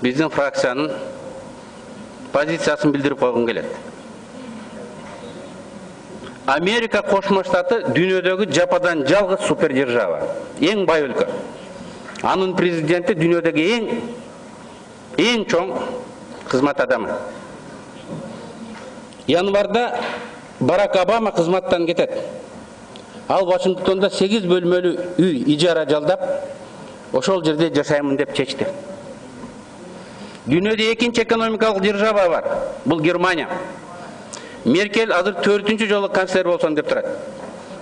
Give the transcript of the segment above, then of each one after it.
биздин фракциянын позициясын билдирип койгум келет. Америка Кошмо Штаты дүйнөдөгү жападан жалгыз супердержава, эң бай өлкө. Анын президенти дүйнөдөгү эң чоң кызмат адамы. Январда Барак Обама кызматтан кетет. Ал Вашингтонда 8 бөлмөлүү үй ижара жалдап, ошол жерде жашаймын деп чечти. Дүйнөдө экинчи экономикалык держава бар. Бул Германия. Меркель азыр 4-чү жолу канцлер болсом деп турат.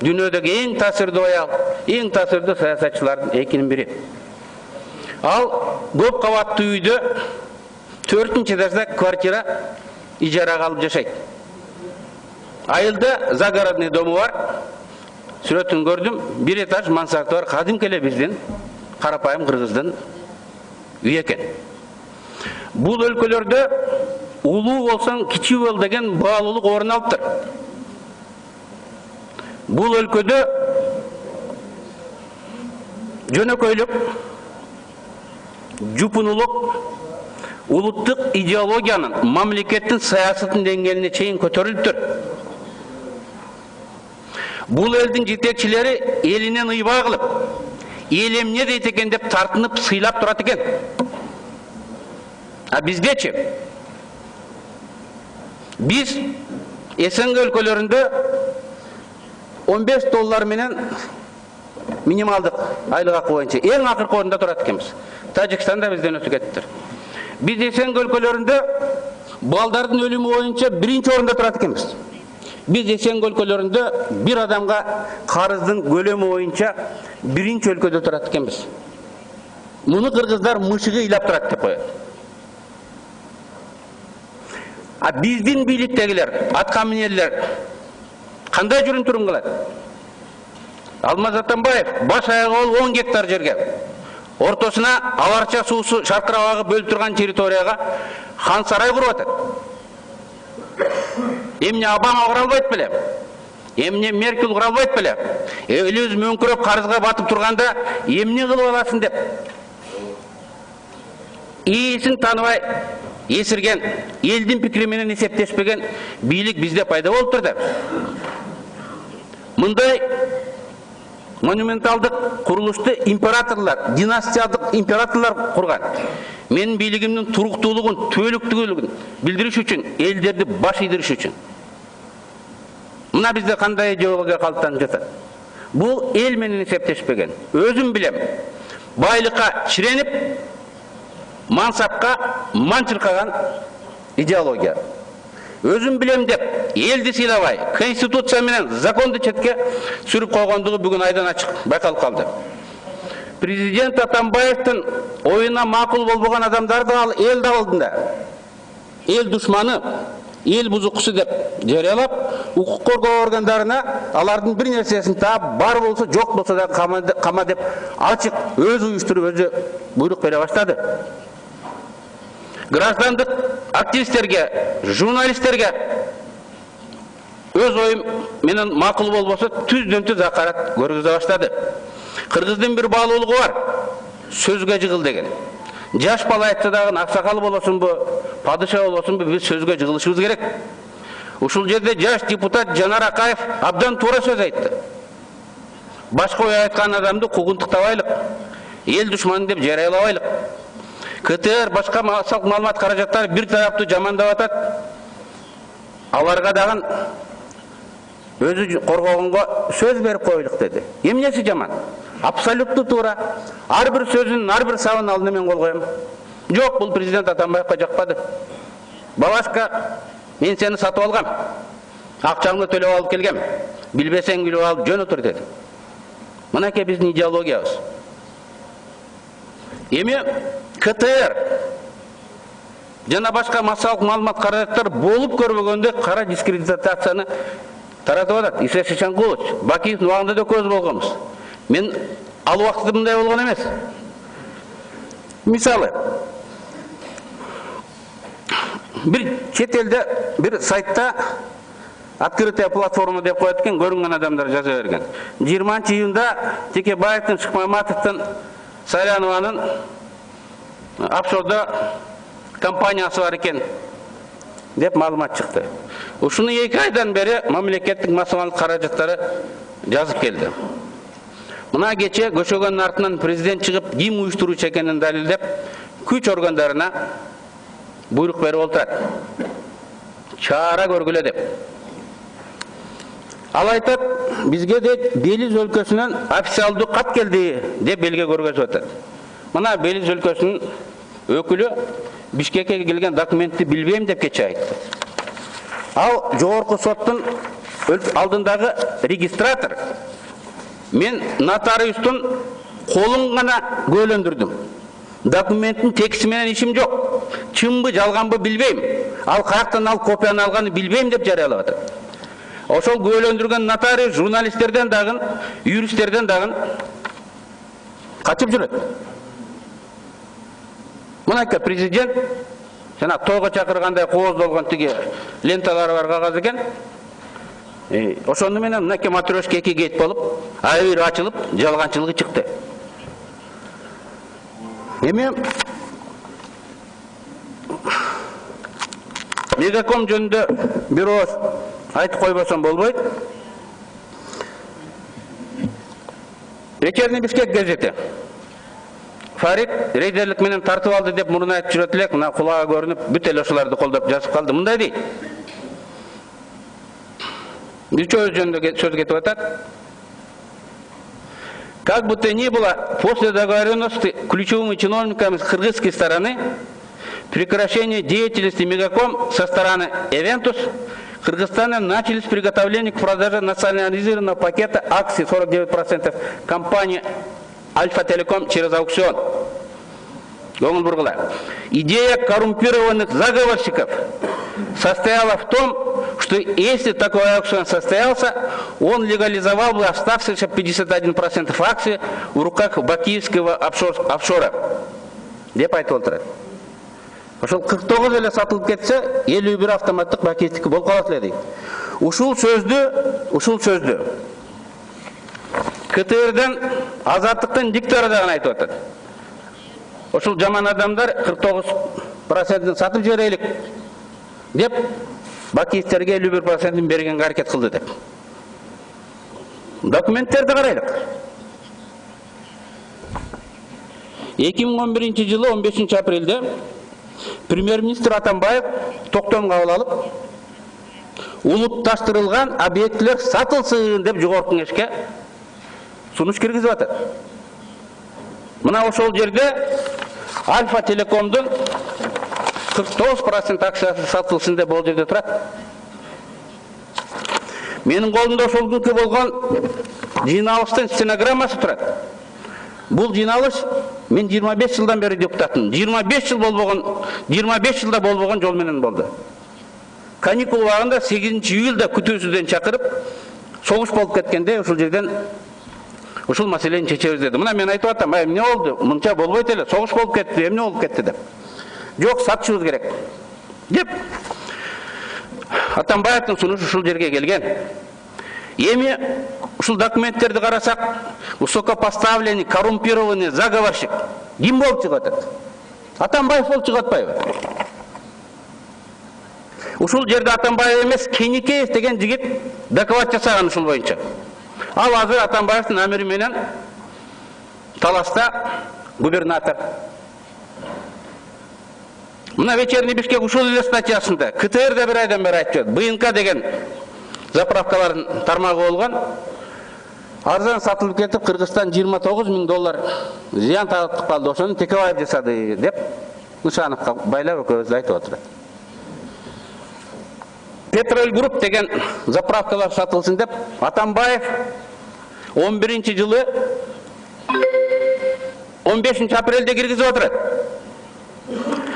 Дүйнөдөгү эң таасирдүү аял, эң таасирдүү саясатчылардын экинин бири. Ал көп кабаттуу үйдө 4-чү этажда квартира ижарага алып жашайт. Айылда загородный дому бар. Сүрөтүн көрдүм, 1 этаж мансарты бар, кадимки эле биздин карапайым кыргыздын үй экен. Бул өлкөлөрдө улуу болсоң кичүү бол деген баалуулук орун алыптыр. Бул өлкөдө жөнөкөйлүк, жупунулук улуттук идеологиянын, мамлекеттин саясатын деңгээлине чейин көтөрүлүптүр. Бул элдин жетекчилери элинен ыйбаа кылып, эл эмне дейт экен деп тартынып, сыйлап турат экен. А биздечи? Биз СНГ өлкөлөрүндө $15 менен минималдык айлык акы боюнча эң акыркы орунда турат экенбиз. Тажикстанда бизден өтүп кетиптир. Биз СНГ өлкөлөрүндө балдардын өлүмү боюнча 1-чи орунда турат экенбиз. Биз СНГ өлкөлөрүндө бир адамга карыздын көлөмү боюнча 1-чи өлкөдө турат экенбиз. Муну кыргыздар мышыгы ыйлап турат деп коет. А биздин бийликтегилер, аткаминерлер кандай жүрүм-турум кылат? Алмаз Атамбаев баш аягы 10 гектар жерге, ортосуна аларча суусу шаркырап агып бөлүп турган территорияга хан сарай куруп атат. Эмне Обама кура албайт беле? Эмне Меркель кура албайт беле? Элибиз мөңкүрөп карызга батып турганда эмне кылып аласың деп. Ээсин таныбай эсирген, элдин пикири менен эсептешпеген бийлик бизде пайда болуп турду. Мындай монументалдык курулушту императорлор, династиялык императорлор курган. Менин бийлигимдин туруктуулугун, түбөлүктүүлүгүн билдириш үчүн, элдерди баш ийдириш үчүн. Мына бизде кандай идеология калыптанып жатат? Бул эл менен эсептешпеген. Өзүм билем. Байлыкка чиренип, мансапка манчыркаган идеология. Өзүм билем деп, элди сыйлабай, конституция менен законду четке сүрүп койгондугу бүгүн айдан ачык байкалып калды. Президент Атамбаевдин оюна макул болбогон адамдарды ал эл алдында эл душманы, эл бузукчусу деп жарыялап, укук коргоо органдарына алардын бир нерсесин таап, бар болсо, жок болсо да кама деп ачык өзү уюштуруп, өзү буйрук бере баштады. Граждандык активисттерге, журналисттерге өз оюм менен макул болбосо түздөн-түз акарат көргүзө баштады. Кыргыздын бир баалуулугу бар, сөзгө жыгыл деген. Жаш бала айтса дагы аксакал болосунбу, падыша болосунбу, биз сөзгө жыгылышыбыз керек. Ушул жерде жаш депутат Жанар Акаев абдан туура сөз айтты. Башка ой айткан адамды куугунтуктабайлык, эл душманы деп жарыялабайлык. КТР башка маалымат каражаттары бир тараптуу жамандап атат. Аларга дагы өзү коргогонго сөз берип койлук деди. Эмнеси жаман? Абсолюттуу туура. Ар бир сөзүнүн, ар бир сабын алдына мен кол коем. Жок, бул президент Атамбаевка жакпады. Бабашка, мен сени сатып алгам. Акчаңды төлөп алып келгем. Билбесең билип алып жөн отур деди. Мынакей биздин идеологиябыз. Эми КТР жана башка массалык маалымат каражаттар болуп көрбөгөндө кара дискредитацияны таратып атат. Иса Шишанкулович, Бакиевдин убагында да көз болгонбуз. Мен ал убакытта мындай болгон эмес. Мисалы, bir чет элде bir сайтта открытая платформа деп коет экен, көрүнгөн адамдар жаза берген. 20-июнда Текебаевдин, Шыкмаматовдун, Сайланованын офшорда компаниясы бар екен деп маалымат шықты. Ушуну 2 айдан бери мамлекеттик массалык каражаттары жазып келди. Мына кече көшөгөнүн артынан президент чыгып, ким уюштуруучу экенин далилдеп, күч органдарына буйрук берип отурат. Чара көргүлө деп. Ал айтат, бизге де Белиз өлкөсүнөн официалдуу кат келди деп белге көргөзүп атат. Мына Белиз өлкөсүнүн өкүлү Бишкекке келген документти билбейм деп кече айтты. Ал жогорку соттун алдындагы регистратор. Мен нотариустун колун гана көөлөндүрдүм. Документтин тексти менен ишим жок. Чынбы, жалганбы билбейм. Ал каяктан ал копияны алганын билбейм деп жарыялап атат. Ошол көөлөндүргөн нотариус журналисттерден дагы, юристтерден дагы качып жүрөт. Мынакы президент жана тойго чакыргандай кооздолгон тиги ленталары бар кагаз экен. Ошону менен мынакы матрешка 2 гейт болуп, айыр ачылып, жалганчылыгы чыкты. Эми Мегаком жөнүндө бир ооз айтып койбосом болбойт. Вечерний Бишкек газети. Фарид рейдерлик менен тартып алды деп мурун айтып жүрөт элек, мына кулага көрүнүп, бүт эле ошолорду колдоп жазып калды. Мындай дейт. Бирчөө жөнүндө сөз кетип атат. Как бы то ни было, после договоренности ключевыми чиновниками с кыргызской стороны прекращение деятельности Мегаком со стороны Эвентус, в Кыргызстане начались приготовления к продаже национализированного пакета акций 49% компании Альфа Телеком через аукцион. Идея коррумпированных заговорщиков состояла в том, что если такой аукцион состоялся, он легализовал бы оставшиеся 51% акций в руках бакиевского офшора. Деп айтып отурат. Ошол 49 эле сатылып кетсе, 51 автоматтык бакиевтики болуп калат эле дейт. Ушул сөздү КТРден Азаттыктын диктори дагы айтып атат. Ошол жаман адамдар 49%-ын сатып жиберелик деп бакиевтерге 51%-ын бергенге аракет кылды деп. Документтерди карайлык. 2011-жылы 15 апрелде премьер-министр Атамбаев токтом кабыл алып, улутташтырылган объектилер сатылсын деп жогорку кеңешке сунуш киргизип атат. Мына ошол жерде Альфа Телекомдун 49% акциясы сатылсын деп ол жерде турат. Менин колумда ошол күнкү болгон жыйналыштын стенограммасы турат. Бул жыйналыш мен 25 жылдан бери депутатмын. 25 жылда болбогон жол менен болду. Каникул убагында 8 июлда күтүүсүздөн чакырып, согуш болуп кеткенде ошол жерден ушул маселени чечебиз деди. Мына мен айтып атам, эмне болду? Мынча болбойт эле, согуш болуп кетти, эмне болуп кетти деп. Жок, сатышыбыз керек деп Атамбаевдин сунушу ушул жерге келген. Эми ушул документтерди карасак, высокопоставленный, коррумпированный заговорщик ким болуп чыгып атат? Атамбаев болуп чыгып атпайбы? Ушул жерде Атамбаев эмес, Кеникеев деген жигит доклад жасаган ушул боюнча. Ал азыр Атамбаевдин амири менен таласта губернатор. Мына вечерний Бишкек ушул эле статьясында КТР да бир айдан бери айтып жатат. БНК деген заправкалардын тармагы болгон. Арзан сатылып кетип, Кыргызстан $29 000 зыян тартып калды. Ошону Текебаев жасады деп Нышановго байлап экөөбүз айтып отурат. Петроль Групп деген заправкалар сатылсын деп Атамбаев 11-жылы 15 апрелде киргизип отурат.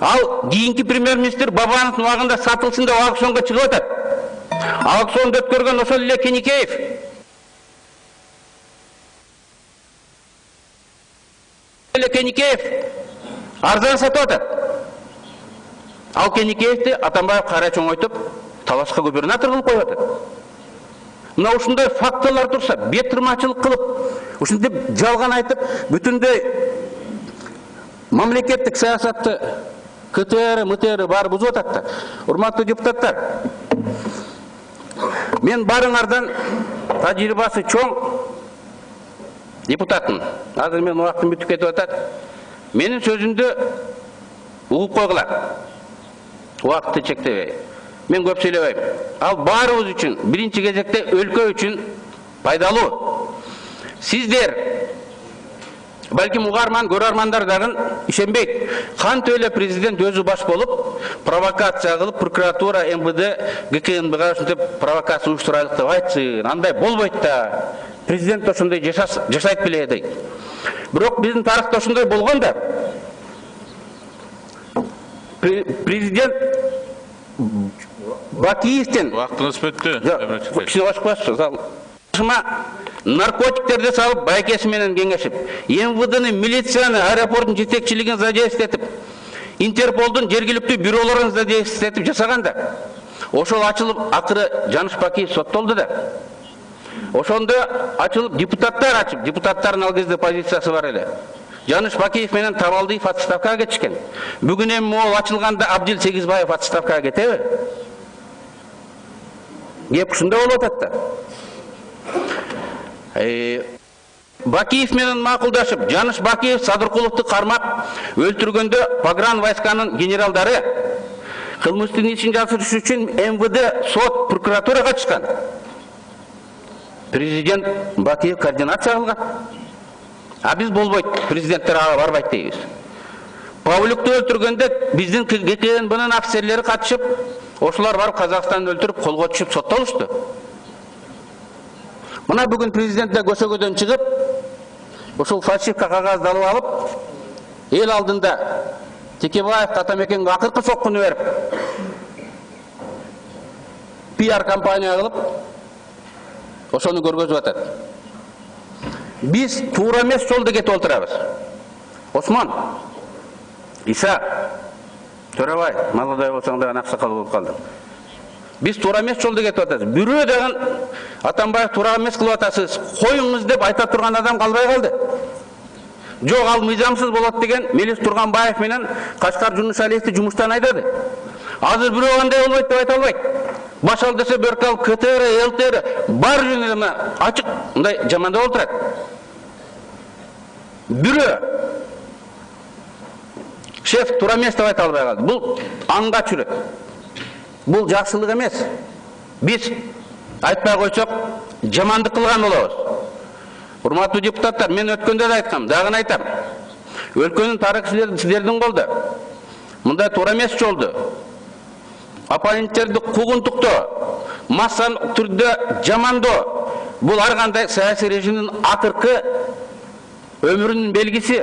Ал кийинки премьер-министр Бабановдун убагында сатылсын деп аукционго чыгып атат. Аукционду өткөргөн ошол эле Кеникеев. Кеникеев арзан сатып атат. Ал Кеникеевди Атамбаев кайра чоңойтуп, талашка губернатор кылып коюп атат. Мына ушундай фактылар турса, бет тырмачылык кылып, ушинтип жалган айтып, бүтүндөй мамлекеттик саясатты КТР, МТР бары бузуп атат. Урматтуу депутаттар, мен барыңардан тажрыйбасы чоң депутатмын. Азыр мен убактым бүтүп кетип атат. Менин сөзүмдү угуп койгула. Убакытты чектебей. Мен көп сүйлөбөйм. Ал баарыбыз үчүн, биринчи кезекте өлкө үчүн пайдалуу. Сиздер, балким угарман, көрөрмандар дагы ишенбейт. Кантип эле президент өзү баш болуп, провокация кылып, прокуратура, МВД, ГКНБга ушинтип провокация уюштурайлык деп айтсын. Андай болбойт да. Президент ошондой жашайт беле дейт. Бирок биздин тарыхта ошондой болгон да. Президент Бакиевтен Вактыңыз бүттү. Кичине башка басып, наркотиктерди салып, байкеси менен кеңешип, МВДны, милицияны, аэропорттун жетекчилигин задействовать, Интерполдун жергиликтүү бюролорун задействовать жасаганда, ошол ачылып, акыры Жаныш Бакиев соттолду да. Ошондо ачылып, депутаттардын ал кезде позициясы бар эле. Жаныш Бакиев менен Табалдиев отставкага кетишкен. Бүгүн эми могул ачылганда Абдил Сегизбаев отставкага кетеби? Кеп ушундай болуп атат да. Бакиев менен макулдашып, Жаныш Бакиев Садыркуловду кармап өлтүргөндө погран войсканын генералдары кылмыштын ишин жасырыш үчүн МВД, сот, прокуратура катышкан. Президент Бакиев координация кылган. А биз болбойт, президенттер ага барбайт дейбиз. Павлюкту өлтүргөндө биздин ГКНБнын офицерлери катышып, ошолар барып Казакстанды өлтүрүп, колго түшүп соттолушту. Мына бүгүн президенттер көшөгөдөн чыгып, ошол фальшивка кагазды алып алып, эл алдында Текебаев Атамекенге акыркы соккуну берип, пиар компания кылып, ошону көргөзүп атат. Биз туура эмес жолдо кетип отурабыз. Осмон, Иса, Төрөбай, молодой болсоң дагы аксакал болуп калдың. Биз туура эмес жолдо кетип атабыз. Бирөө дагы Атамбаев туура эмес кылып атасыз, коюңуз деп айта турган адам калбай калды. Жок, ал мыйзамсыз болот деген Мелис Турганбаев менен Кашкар Жунушалиевди жумуштан айдады. Азыр бирөө андай болбойт деп айта албайт. Башал десе Бөркал, КТР, ЛТР бар жөнүнө ачык мындай жамандап отурат. Бирөө шеф туура эмес деп айта албай калды. Бул аңга чүрөт. Бул жакшылык эмес. Биз айтпай койсок жамандык кылган болобуз. Урматтуу депутаттар, мен өткөндө да айткам, дагы айтам. Өлкөнүн тарыхчылары сиздердин колдо. Мындай туура эмес жолду оппоненттерди куугунтуктоо, массалык түрдө жамандоо, бул ар кандай саясий режимдин акыркы өмүрүнүн белгиси,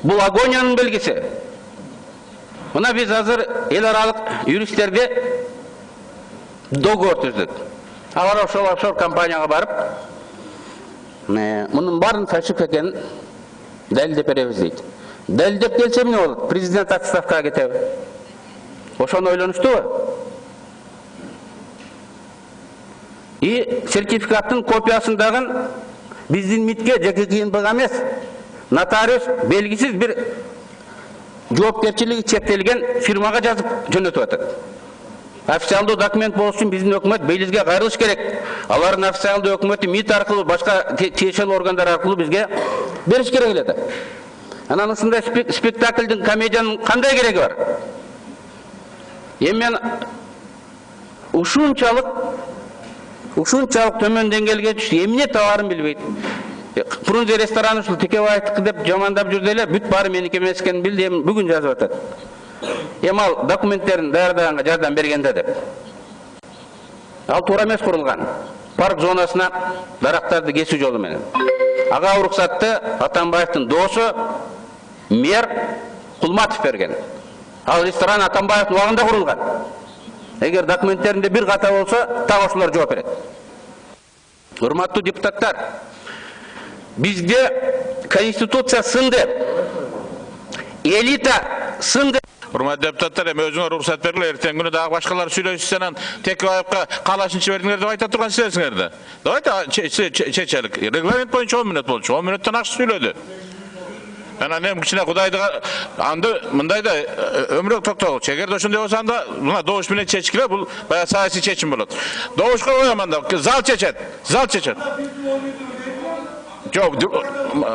бул агониянын белгиси. Мына биз азыр эл аралык юристтерди договор түздүк. Алар ошол офшор компанияга барып, мунун баарын фальшивка экенин далилдеп беребиз дейт. Далилдеп келсе эмне болот? Президент отставкага кетеби? Ошону ойлонуштубу? И сертификаттын копиясындагы биздин МИДке жеке КНБга эмес, нотариус белгисиз бир жоопкерчилиги чектелген фирмага жазып жөнөтүп атат. Официалдуу документ болуш үчүн биздин өкмөт Белизге кайрылыш керек. Алардын официалдуу өкмөтү МИД аркылуу, башка тиешелүү органдар аркылуу бизге бериш керек эле да. Анан ушундай спектаклдин, комедиянын кандай кереги бар? Эми мен ушунчалык төмөн деңгээлге түшүп, эмне табаарын билбейт. Фрунзе рестораны ушул Текебаевдики деп жамандап жүрдү эле, бүт баары меники эмес экенин билди, эми бүгүн жазып атат. Эми ал документтерин даярдаганга жардам бергенде деп. Ал туура эмес курулган. Парк зонасына дарактарды кесүү жолу менен. Ага уруксатты Атамбаевдин доосу мэр Кулматов берген. Ал ресторан Атамбаевдин убагында курулган. Эгер документтеринде бир ката болсо, так ошолор жооп берет. Урматтуу депутаттар, бизде конституция сынды, элита сынды. Урматтуу депутаттар, эми өзүңөр уруксат бергиле, эртең күнү дагы башкалар сүйлөшсүн, анан Текебаевка калашынчы бердиңер деп айта турган силерсиңер да. Давайте чечелик. Регламент боюнча 10 мүнөт болчу. 10 мүнөттөн ашык сүйлөдү. Ana nem kişine Kudaydı andı mındayda ömrük toktoğu. Çekerde ошондой болсам да мына добуш менен чечкиле бул баягы саясий чечим болот. Добушка коём анда зал чечет. Зал чечет. Жок,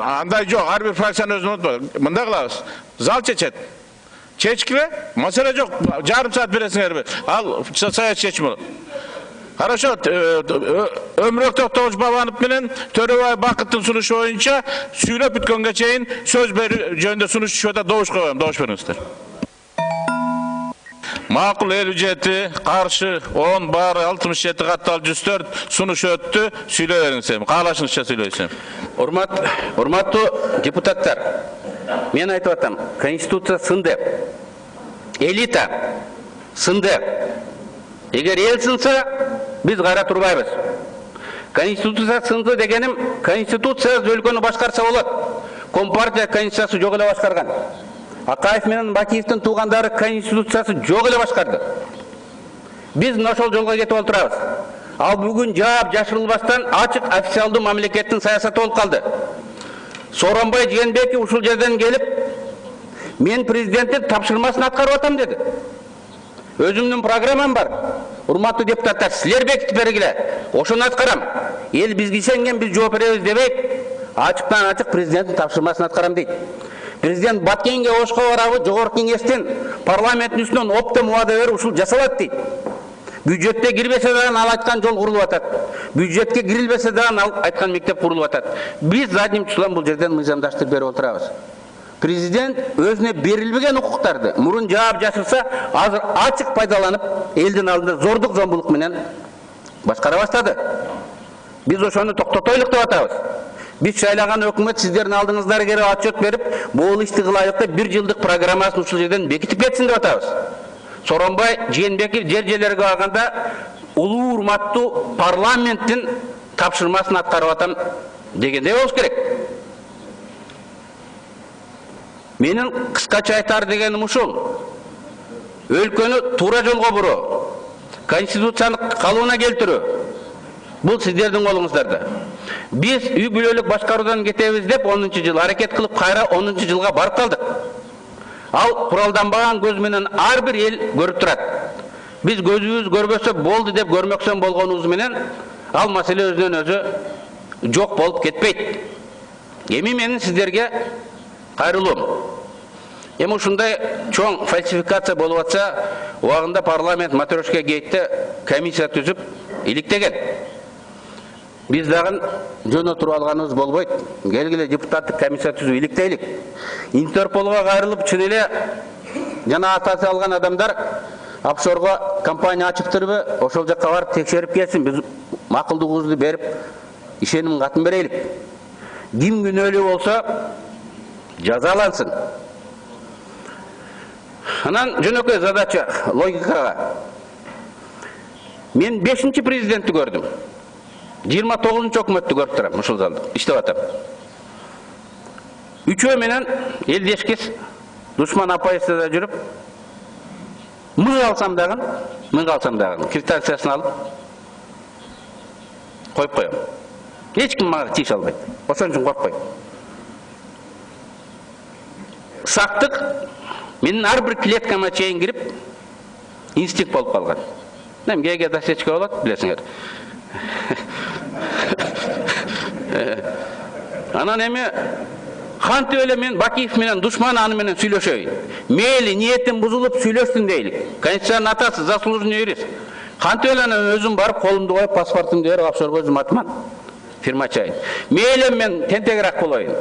андай жок, ар бир фракциянын өзүн унутпа. Мындай кылабыз. Зал чечет. Чечкиле, маселе жок. Жарым саат бересиңерби? Ал саясий чечим болот. Хорошо, Ömrök Toktogуч Бабанов менен Төрөбай Бакыттын сунушу боюнча сүйлөп бүткөнгө чейин сөз берүү жөнүндө сунуш түшүп атат. Добуш коём, добуш бериңиздер. Макул 57, каршы 10, баары 67 каттал 104 сунуш өттү. Сүйлөй бериңиз. Каалашыңызча сүйлөйсүм. Урматтуу депутаттар, мен айтып атам, конституция сынды. Элита сынды. Эгер эл сынса, biz кара турбайбыз. Конституция сынды дегеним, конституция өлкөнү башкарса болот. Компартия конституциясы жок эле башкарган. Акаев менен Бакиевдин туугандары конституциясы жок эле башкарды. Биз ошол жолго кетип отурабыз. Ал бүгүн жаап жашырылбастан ачык официалдуу мамлекеттин саясаты болуп калды. Сооронбай Жээнбеков ушул жерден келип, мен президенттин тапшырмасын аткарып атам деди. Өзүмдүн программам бар. Урматтуу депутаттар, силер бекитип бергиле. Ошону аткарам. Эл бизге ишенген, биз жооп беребиз дебейт. Ачыктан ачык президенттин тапшырмасын аткарам дейт. Президент Баткенге ошко барабы, жогорку кеңештин парламенттин үстүнөн оптом убада берип ушул жасалат дейт. Бюджетте кирбесе дагы ал айткан жол курулуп атат. Бюджетке кирилбесе дагы ал айткан мектеп курулуп атат. Биз задним числом бул жерден мыйзамдаштырып берип отурабыз. Президент өзүнө берилбеген укуктарды мурун жаап жашырса, азыр ачык пайдаланып, элдин алдында зордук зомбулук менен башкара баштады. Биз ошону токтотойлук деп атабыз. Биз шайлаган өкмөт сиздердин алдыңыздарга келип отчет берип, бул ишти кылайлык деп 1 жылдык программасын ушул жерден бекитип кетсин деп атабыз. Сооронбай Жээнбеков жер-жерлерге барганда улуу урматтуу парламенттин тапшырмасын аткарып атам дегендей болуш керек. Менин кыскача айтар дегеним ушул. Өлкөнү туура жолго буруу, конституцияны калыбына келтирүү. Бул сиздердин колуңуздарда. Биз үй бүлөлүк башкаруудан кетебиз деп 10-жыл аракет кылып, кайра 10-жылга барып калдык. Ал куралданбаган көз менен ар бир эл көрүп турат. Биз көзүбүз көрбөсө болду деп көрмөксөн болгонубуз менен ал маселе өзүнөн өзү жок болуп кетпейт. Эми менин сиздерге кайрылуум. Эми ушундай чоң фальсификация болуп атса, убагында парламент матрешка гейтте комиссия түзүп иликтеген. Биз дагы жөн отуруп алганыбыз болбойт. Келгиле депутаттык комиссия түзүп иликтейлик. Интерполго кайрылып чын эле жана атасы алган адамдар офшорго компания ачыптырбы, ошол жакка барып текшерип келсин. Биз макулдугубузду берип, ишеним катын берелик. Ким күнөөлүү болсо жазалансын. Анан жөнөкөй задача, логикага. Мен 5-чи президентти көрдүм. 29-чу өкмөттү көрүп турам, ушул залда иштеп атам. Үчөө менен элдешкис душман оппозицияда жүрүп, мыг алсам дагы, квитанциясын алып коюп коем. Эч ким мага тийише албайт. Ошон үчүн коркпойм. Сактык менин ар бир клеткама чейин кирип, инстинкт болуп калган. ГГ досечка болот, билесиңер. Анан эми кантип эле мен Бакиев менен душман аны менен сүйлөшөйүн. Мейли ниетин бузулуп сүйлөштүн дейли. Конституциянын атасы заслуженный юрист. Кантип эле анан өзүм барып колумду коюп паспортумду берип офшорго өзүм атман. Фирма чайын. Мейли мен тентегирээк болоюн.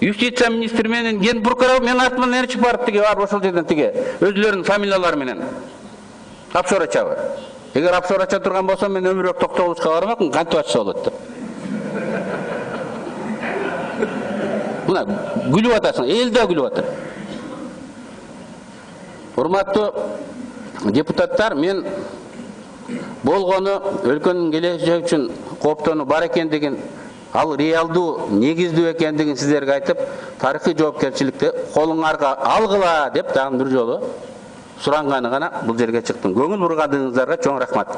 Юстиция министри менен ген прокурор мен артыман ээрчип барып тиге барып ошол жерден тиге өзүлөрүнүн фамилиялары менен офшор ачабы. Эгер офшор ача турган болсом мен Ömrök Toktogучка бармакмын, кантип ачса болот деп. Мына күлүп атасың, эл да күлүп атат. Урматтуу депутаттар, мен болгону өлкөнүн келечеги үчүн кооптонуу бар экендигин, ал реалдуу, негиздүү экендигин сиздерге айтып, тарыхый жоопкерчиликти колуңарга алгыла деп дагы бир жолу суранганы гана бул жерге чыктым. Көңүл бурганыңыздарга чоң рахмат.